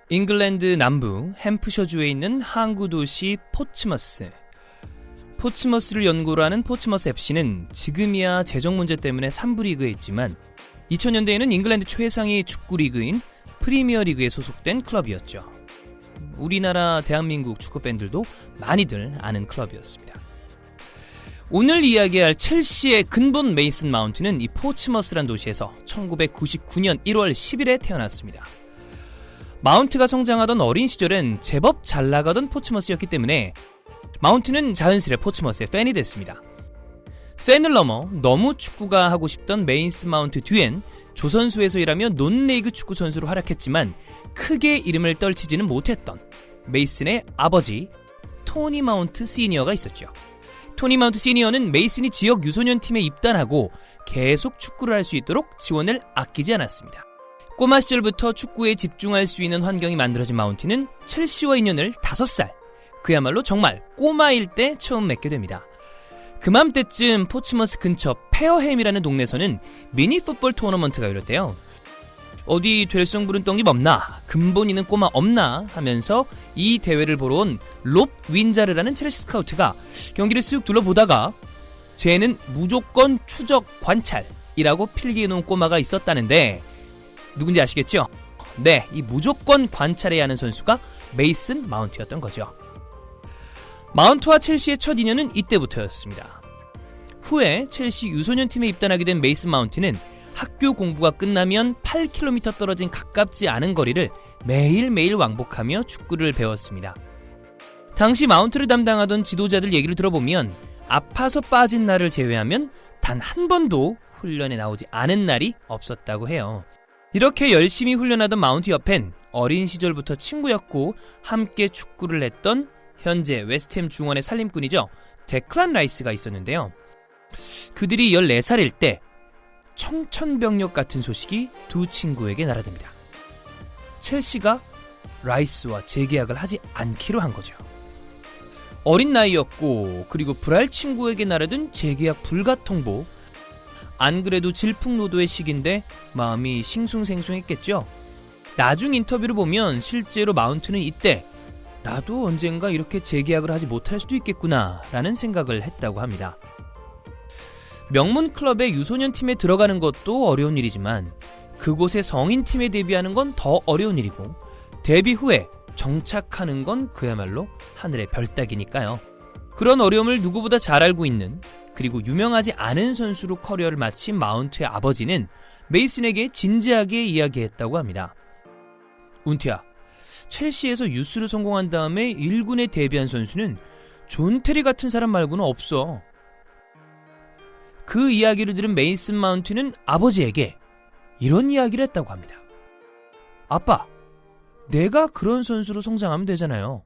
잉글랜드 남부 햄프셔주에 있는 항구 도시 포츠머스. 포츠머스를 연고로 하는 포츠머스 FC는 지금이야 재정 문제 때문에 3부 리그에 있지만 2000년대에는 잉글랜드 최상위 축구 리그인 프리미어 리그에 소속된 클럽이었죠. 우리나라 대한민국 축구 팬들도 많이들 아는 클럽이었습니다. 오늘 이야기할 첼시의 근본 메이슨 마운트는 이 포츠머스란 도시에서 1999년 1월 10일에 태어났습니다. 마운트가 성장하던 어린 시절엔 제법 잘 나가던 포츠머스였기 때문에 마운트는 자연스레 포츠머스의 팬이 됐습니다. 팬을 넘어 너무 축구가 하고 싶던 메이슨 마운트 뒤엔 조선소에서 일하며 논리그 축구 선수로 활약했지만 크게 이름을 떨치지는 못했던 메이슨의 아버지 토니 마운트 시니어가 있었죠. 토니 마운트 시니어는 메이슨이 지역 유소년 팀에 입단하고 계속 축구를 할 수 있도록 지원을 아끼지 않았습니다. 꼬마 시절부터 축구에 집중할 수 있는 환경이 만들어진 마운트는 첼시와 인연을 5살, 그야말로 정말 꼬마일 때 처음 맺게 됩니다. 그맘때쯤 포츠머스 근처 페어햄이라는 동네에서는 미니 풋볼 토너먼트가 열렸대요. 어디 될성 부른 떡잎 없나, 근본 있는 꼬마 없나 하면서 이 대회를 보러 온 롭 윈자르라는 첼시 스카우트가 경기를 쓱 둘러보다가 쟤는 무조건 추적 관찰이라고 필기해놓은 꼬마가 있었다는데 누군지 아시겠죠? 네, 이 무조건 관찰해야 하는 선수가 메이슨 마운트였던 거죠. 마운트와 첼시의 첫 인연은 이때부터였습니다. 후에 첼시 유소년 팀에 입단하게 된 메이슨 마운트는 학교 공부가 끝나면 8km 떨어진 가깝지 않은 거리를 매일매일 왕복하며 축구를 배웠습니다. 당시 마운트를 담당하던 지도자들 얘기를 들어보면 아파서 빠진 날을 제외하면 단 한 번도 훈련에 나오지 않은 날이 없었다고 해요. 이렇게 열심히 훈련하던 마운트 옆엔 어린 시절부터 친구였고 함께 축구를 했던 현재 웨스트햄 중원의 살림꾼이죠. 데클란 라이스가 있었는데요. 그들이 14살일 때 청천벽력 같은 소식이 두 친구에게 날아듭니다. 첼시가 라이스와 재계약을 하지 않기로 한 거죠. 어린 나이였고 그리고 불알 친구에게 날아든 재계약 불가 통보. 안 그래도 질풍노도의 시기인데 마음이 싱숭생숭했겠죠. 나중 인터뷰를 보면 실제로 마운트는 이때 나도 언젠가 이렇게 재계약을 하지 못할 수도 있겠구나 라는 생각을 했다고 합니다. 명문 클럽의 유소년 팀에 들어가는 것도 어려운 일이지만 그곳의 성인 팀에 데뷔하는 건 더 어려운 일이고 데뷔 후에 정착하는 건 그야말로 하늘의 별 따기니까요. 그런 어려움을 누구보다 잘 알고 있는 그리고 유명하지 않은 선수로 커리어를 마친 마운트의 아버지는 메이슨에게 진지하게 이야기했다고 합니다. 운티야, 첼시에서 유스로 성공한 다음에 1군에 데뷔한 선수는 존 테리 같은 사람 말고는 없어. 그 이야기를 들은 메이슨 마운트는 아버지에게 이런 이야기를 했다고 합니다. 아빠, 내가 그런 선수로 성장하면 되잖아요.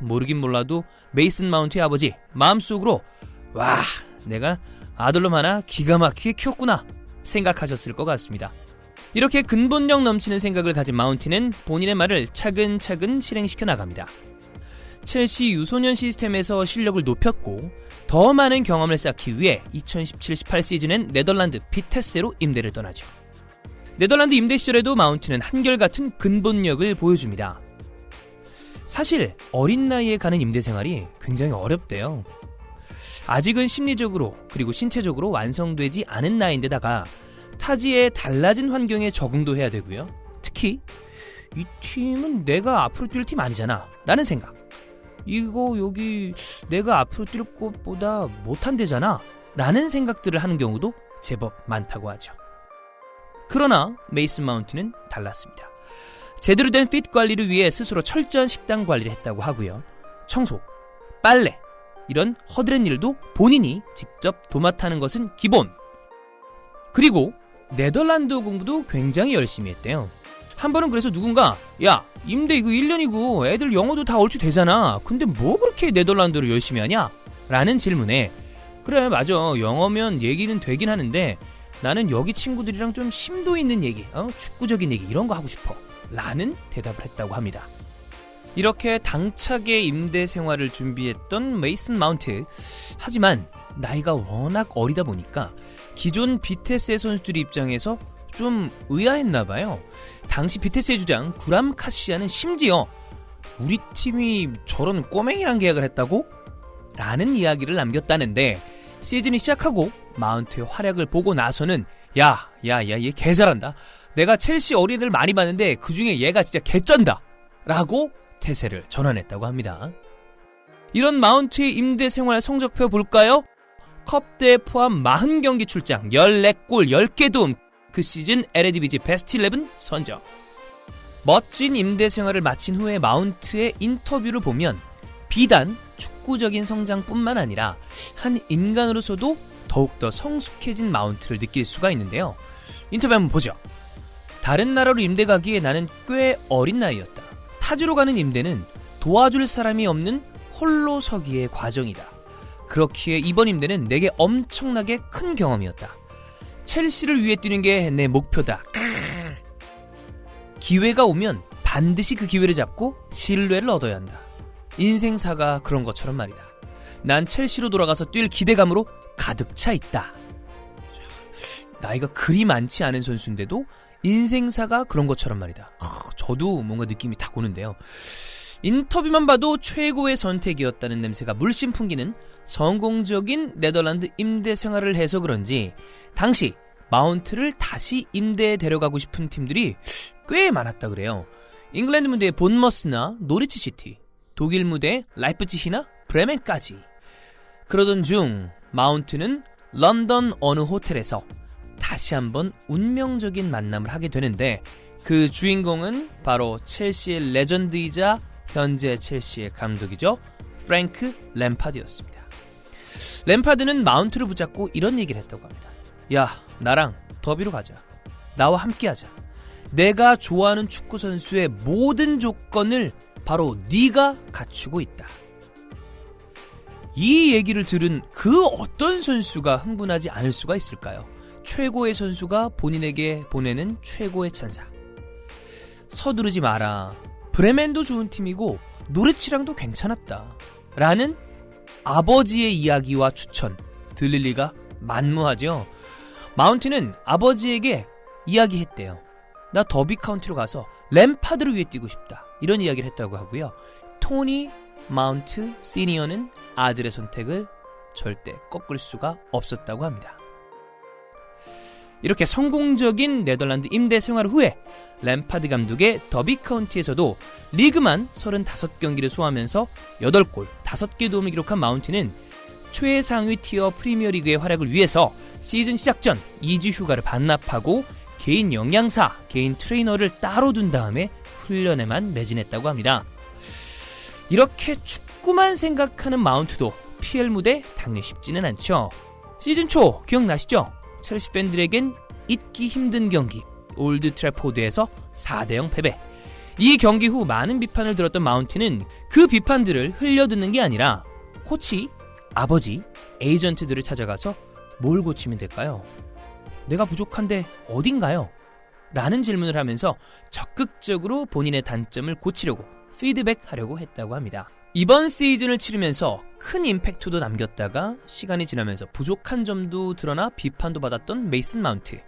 모르긴 몰라도 메이슨 마운트의 아버지 마음속으로 와, 내가 아들놈 하나 기가 막히게 키웠구나 생각하셨을 것 같습니다. 이렇게 근본력 넘치는 생각을 가진 마운트는 본인의 말을 차근차근 실행시켜 나갑니다. 첼시 유소년 시스템에서 실력을 높였고 더 많은 경험을 쌓기 위해 2017-18 시즌엔 네덜란드 비테스로 임대를 떠나죠. 네덜란드 임대 시절에도 마운트는 한결같은 근본력을 보여줍니다. 사실 어린 나이에 가는 임대 생활이 굉장히 어렵대요. 아직은 심리적으로 그리고 신체적으로 완성되지 않은 나이인데다가 타지의 달라진 환경에 적응도 해야 되고요. 특히 이 팀은 내가 앞으로 뛸 팀 아니잖아 라는 생각, 이거 여기 내가 앞으로 뛸 것보다 못한대잖아 라는 생각들을 하는 경우도 제법 많다고 하죠. 그러나 메이슨 마운트는 달랐습니다. 제대로 된 핏 관리를 위해 스스로 철저한 식단 관리를 했다고 하고요. 청소, 빨래 이런 허드렛 일도 본인이 직접 도맡아는 것은 기본. 그리고 네덜란드 공부도 굉장히 열심히 했대요. 한 번은 그래서 누군가 야, 임대 이거 1년이고 애들 영어도 다 얼추 되잖아. 근데 뭐 그렇게 네덜란드를 열심히 하냐? 라는 질문에 그래 맞아, 영어면 얘기는 되긴 하는데 나는 여기 친구들이랑 좀 심도 있는 얘기, 축구적인 얘기 이런 거 하고 싶어 라는 대답을 했다고 합니다. 이렇게 당차게 임대 생활을 준비했던 메이슨 마운트. 하지만 나이가 워낙 어리다 보니까 기존 비테스의 선수들 입장에서 좀 의아했나봐요. 당시 비테스의 주장 구람 카시아는 심지어 우리 팀이 저런 꼬맹이랑 계약을 했다고? 라는 이야기를 남겼다는데 시즌이 시작하고 마운트의 활약을 보고 나서는 얘 개 잘한다. 내가 첼시 어린이들 많이 봤는데 그중에 얘가 진짜 개쩐다. 라고 태세를 전환했다고 합니다. 이런 마운트의 임대 생활 성적표 볼까요? 컵대회 포함 40경기 출장, 14골, 10개 도움, 그 시즌 LADBG 베스트 11 선정. 멋진 임대 생활을 마친 후에 마운트의 인터뷰를 보면 비단 축구적인 성장뿐만 아니라 한 인간으로서도 더욱더 성숙해진 마운트를 느낄 수가 있는데요. 인터뷰 한번 보죠. 다른 나라로 임대 가기에 나는 꽤 어린 나이였다. 타지로 가는 임대는 도와줄 사람이 없는 홀로 서기의 과정이다. 그렇기에 이번 임대는 내게 엄청나게 큰 경험이었다. 첼시를 위해 뛰는 게 내 목표다. 기회가 오면 반드시 그 기회를 잡고 신뢰를 얻어야 한다. 인생사가 그런 것처럼 말이다. 난 첼시로 돌아가서 뛸 기대감으로 가득 차 있다. 나이가 그리 많지 않은 선수인데도 인생사가 그런 것처럼 말이다. 저도 뭔가 느낌이 딱 오는데요. 인터뷰만 봐도 최고의 선택이었다는 냄새가 물씬 풍기는 성공적인 네덜란드 임대 생활을 해서 그런지 당시 마운트를 다시 임대에 데려가고 싶은 팀들이 꽤 많았다 그래요. 잉글랜드 무대의 본머스나 노리치 시티, 독일 무대의 라이프치히나 브레멘까지. 그러던 중 마운트는 런던 어느 호텔에서 다시 한번 운명적인 만남을 하게 되는데 그 주인공은 바로 첼시의 레전드이자 현재 첼시의 감독이죠. 프랭크 램파드였습니다. 램파드는 마운트를 붙잡고 이런 얘기를 했다고 합니다. 야, 나랑 더비로 가자. 나와 함께하자. 내가 좋아하는 축구선수의 모든 조건을 바로 네가 갖추고 있다. 이 얘기를 들은 그 어떤 선수가 흥분하지 않을 수가 있을까요? 최고의 선수가 본인에게 보내는 최고의 찬사. 서두르지 마라. 브레멘도 좋은 팀이고 노리치랑도 괜찮았다. 라는 아버지의 이야기와 추천 들릴 리가 만무하죠. 마운트는 아버지에게 이야기했대요. 나 더비 카운티로 가서 램파드를 위해 뛰고 싶다. 이런 이야기를 했다고 하고요. 토니 마운트 시니어는 아들의 선택을 절대 꺾을 수가 없었다고 합니다. 이렇게 성공적인 네덜란드 임대 생활 후에 램파드 감독의 더비 카운티에서도 리그만 35경기를 소화하면서 8골, 5개 도움을 기록한 마운트는 최상위 티어 프리미어리그의 활약을 위해서 시즌 시작 전 2주 휴가를 반납하고 개인 영양사, 개인 트레이너를 따로 둔 다음에 훈련에만 매진했다고 합니다. 이렇게 축구만 생각하는 마운트도 PL 무대 당연히 쉽지는 않죠. 시즌 초 기억나시죠? 첼시 팬들에겐 잊기 힘든 경기 올드 트래포드에서 4대0 패배. 이 경기 후 많은 비판을 들었던 마운트는 그 비판들을 흘려듣는 게 아니라 코치, 아버지, 에이전트들을 찾아가서 뭘 고치면 될까요? 내가 부족한데 어딘가요? 라는 질문을 하면서 적극적으로 본인의 단점을 고치려고 피드백하려고 했다고 합니다. 이번 시즌을 치르면서 큰 임팩트도 남겼다가 시간이 지나면서 부족한 점도 드러나 비판도 받았던 메이슨 마운트.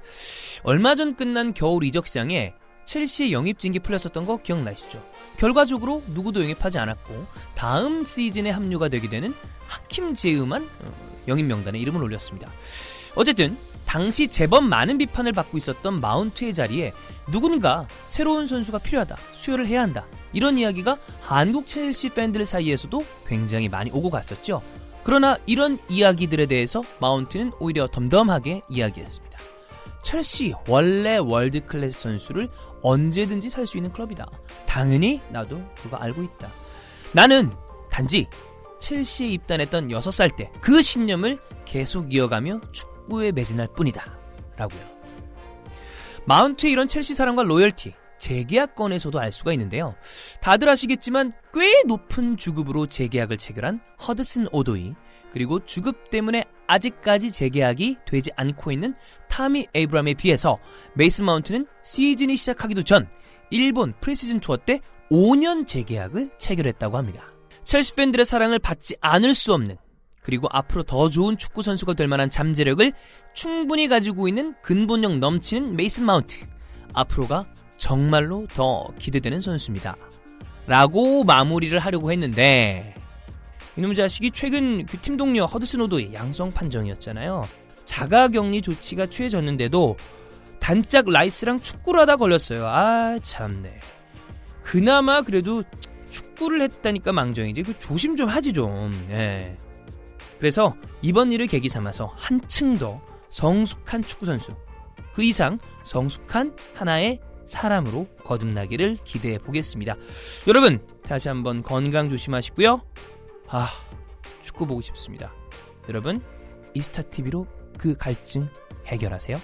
얼마 전 끝난 겨울 이적 시장에 첼시의 영입 징계 풀렸었던 거 기억나시죠? 결과적으로 누구도 영입하지 않았고 다음 시즌에 합류가 되게 되는 하킴 제으만 영입 명단에 이름을 올렸습니다. 어쨌든 당시 제법 많은 비판을 받고 있었던 마운트의 자리에 누군가 새로운 선수가 필요하다, 수혈을 해야 한다, 이런 이야기가 한국 첼시 팬들 사이에서도 굉장히 많이 오고 갔었죠. 그러나 이런 이야기들에 대해서 마운트는 오히려 덤덤하게 이야기했습니다. 첼시 원래 월드클래스 선수를 언제든지 살 수 있는 클럽이다. 당연히 나도 그거 알고 있다. 나는 단지 첼시에 입단했던 6살 때 그 신념을 계속 이어가며 축구에 매진할 뿐이다. 라고요. 마운트의 이런 첼시 사랑과 로열티, 재계약건에서도 알 수가 있는데요. 다들 아시겠지만 꽤 높은 주급으로 재계약을 체결한 허드슨 오도이, 그리고 주급 때문에 아직까지 재계약이 되지 않고 있는 타미 에이브람에 비해서 메이슨 마운트는 시즌이 시작하기도 전 일본 프리시즌 투어 때 5년 재계약을 체결했다고 합니다. 첼시 팬들의 사랑을 받지 않을 수 없는 그리고 앞으로 더 좋은 축구 선수가 될 만한 잠재력을 충분히 가지고 있는 근본력 넘치는 메이슨 마운트. 앞으로가 정말로 더 기대되는 선수입니다. 라고 마무리를 하려고 했는데 이놈의 자식이 최근 그 팀 동료 허드슨 오도의 양성 판정이었잖아요. 자가격리 조치가 취해졌는데도 단짝 라이스랑 축구를 하다 걸렸어요. 아 참네. 그나마 그래도 축구를 했다니까 망정이지. 그 조심 좀 하지 좀. 예. 그래서 이번 일을 계기 삼아서 한층 더 성숙한 축구 선수, 그 이상 성숙한 하나의 사람으로 거듭나기를 기대해 보겠습니다. 여러분 다시 한번 건강 조심하시고요. 축구 보고 싶습니다. 여러분 이스타TV로 그 갈증 해결하세요.